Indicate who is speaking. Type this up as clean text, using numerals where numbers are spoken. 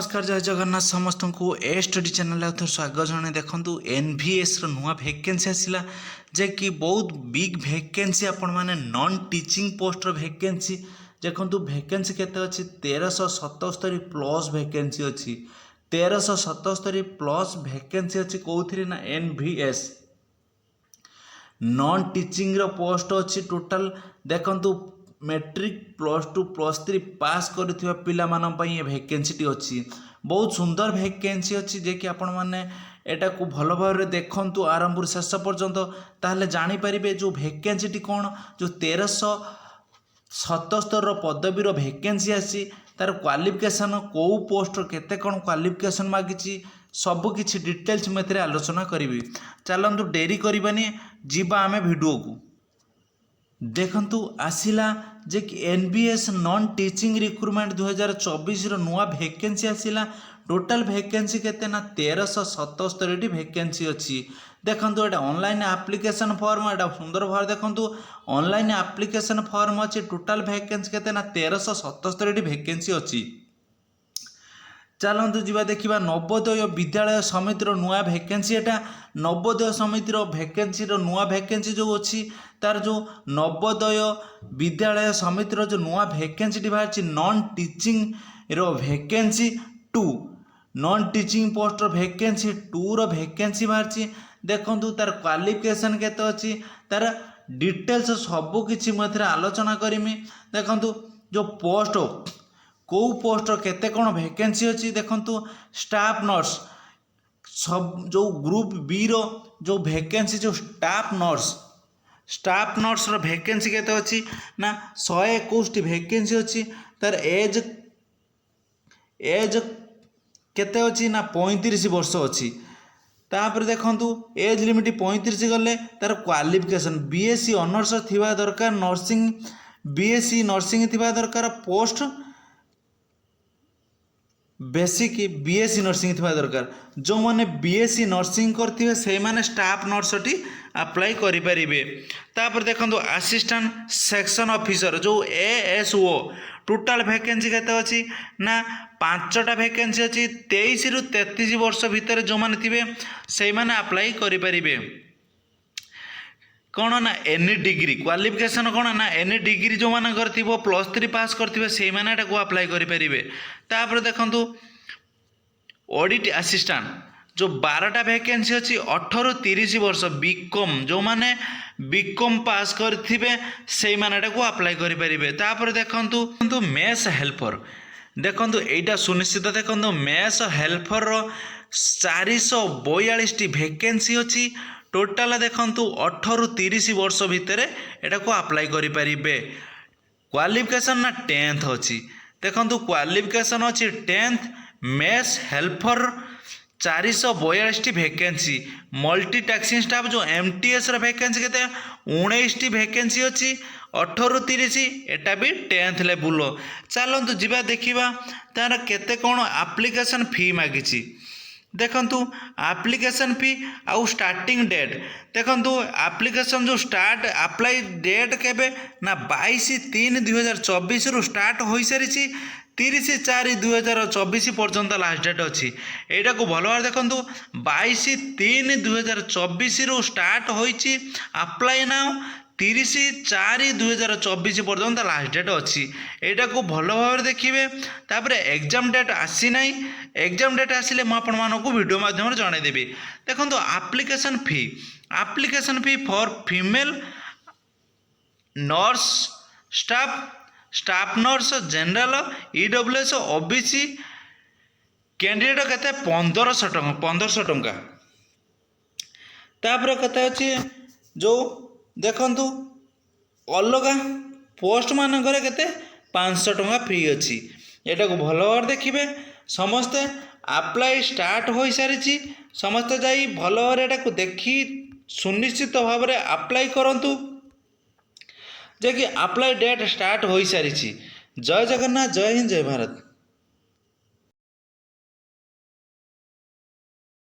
Speaker 1: नमस्कार जय जगन्नाथ समस्त को ए स्टडी चैनल आउ स्वागत जन देखूँ एनवीएस नुआ भैकेन्सी आसला जे कि बहुत बिग भैकेन्सी आपण मैंने नॉन टीचिंग पोस्ट भैकेन्सी देखूँ भैकेन्सी केते अच्छी 1377 प्लस भैकेन्सी अच्छी 1377 प्लस भैकेन्सी अच्छी कौन ना एनवीएस नॉन टीचिंग रो पोस्ट अच्छी टोटाल देखूँ मैट्रिक +2 +3 पास करथिबा पिला मानन पई ये वैकेंसी अच्छी बहुत सुंदर वैकेंसी अच्छी जे कि आपण माने एटा को भल भाव देखंतु आरंभ शेष पर्यंत ताहले जानि परिबे जो वैकेंसी कौन जो 1377 पदवीर वैकेंसी आसी तार क्वालिफिकेशन कौ पोस्ट केते कौन क्वालिफिकेशन मागिची सब किछि डिटेल्स मेथरे आलोचना करी चलतु डेरी करबानी जीवा आमे वीडियो को देखंतु आसिला जे कि एनबीएस नॉन टीचिंग रिक्रुटमेंट 2024 रो नुआ वैकेंसी आसिला टोटल वैकेंसी केते ना 1377 वैकेंसी अच्छी देखंतु एटा ऑनलाइन एप्लिकेशन फॉर्म एटा सुंदर भाव देखंतु ऑनलाइन एप्लिकेशन फॉर्म अच्छी टोटल वैकेंसी केते ना 1377 वैकेंसी अच्छी चलतु जीवा देखा नवोदय विद्यालय समितिर नुआ वैकेंसी एटा नवोदय समितिर वैकेंसी नुआ वैकेंसी जो अच्छी तार जो नवोदय विद्यालय समितिर जो नुआ वैकेंसी बाहर नॉन टीचिंग रो vacancy 2 non teaching post vacancy 2 रो वैकेंसी बाहर देखंतु तार क्वालिफिकेशन केते अच्छी तार डिटेल्स सबु किछि मथरे आलोचना करिमि देखंतु जो पोस्ट कौ पोस्ट केते कौन वैकेंसी अच्छी देखंतु स्टाफ नर्स सब जो ग्रुप बी रो जो वैकेंसी जो स्टाफ नर्स रो वैकेंसी केते अच्छी ना 121 वैकेंसी अच्छी तार एज केते अच्छी ना 35 वर्ष अच्छी तापर देखंतु एज लिमिट 35 गले तार क्वालिफिकेशन बीएससी ऑनर्स थिबा दरकार नर्सिंग बीएससी नर्सिंग थिबा दरकार पोस्ट बेसिक बीएससी नर्सिंग थिबा दरकार जो माने बीएससी नर्सिंग करथिबे से माने स्टाफ नर्सटी अप्लाई करि परिबे तापर देखंतु असिस्टेंट सेक्शन ऑफिसर जो एएसओ टोटल वैकेंसी केते अछि ना 5टा वैकेंसी अछि 23 रु 33 वर्ष भितर जो माने थिबे से माने अप्लाई करि परिबे कौन ना एनी डिग्री क्वालिफिकेशन कौन ना एनी डिग्री जो मान करथिबो +3 पास करथिबे से माने एटा को अप्लाई करि परिबे तापर देखंतु ऑडिट असिस्टेंट जो 12टा वैकेंसी अच्छी 18 रु 30 वर्ष बीकॉम जो माने बीकॉम पास करथिबे से माने एटा को अप्लाई करि परिबे तापर देखंतु मेस हेल्पर देखंतु एटा सुनिश्चित देखंतु मेस हेल्पर रो 442 टी वैकेंसी अच्छी टोटाल देखंतु 18 रु 30 वर्ष भितर एटा को अप्लाई करि परिबे क्वालिफिकेशन ना 10th अच्छी देखंतु क्वालिफिकेशन अच्छी 10th मेस हेल्पर 442 टी वैकेंसी मल्टी टैक्सिंग स्टाफ जो एमटीएस रो वैकेंसी केते 19 टी वैकेंसी अच्छी 18 रु 30 एटा भी 10th लेवल चलंतु जीवा देखिबा तार केते कोन एप्लीकेशन फी मागिछि देखंतु एप्लीकेशन फी आउ स्टार्टिंग डेट देखंतु एप्लीकेशन जो स्टार्ट अप्लाई डेट केबे ना 22/3/2024 रु स्टार्ट होई सारिछि 30/4/2024 पर्यंत लास्ट डेट अच्छी एटा को भल भाव देखंतु 22/3/2024 रु स्टार्ट होईछि अप्लाई नाउ 30/4/2024 पर्यंत लास्ट डेट अच्छी एटा को भल भाव देखिए तापर एग्जाम डेट आसी ना एग्जाम डेट आसिले मु आपण मानकु वीडियो माध्यम जणाई देबी देखंतु application fee for female nurse staff nurse general EWS OBC candidate केते 1500 टंका तापर कते अछि जो देखंतु अलग पोस्ट मानकर केते 500 टंका फ्री अच्छी एटा को भल भाव देखिए समस्ते अप्लाई स्टार्ट हो सारी समस्ते जाई भल भाव एटा को देखी सुनिश्चित भाव में अप्लाई करंतु जे कि अप्लाई डेट स्टार्ट हो सारी जय जगन्नाथ जय हिंद जय भारत।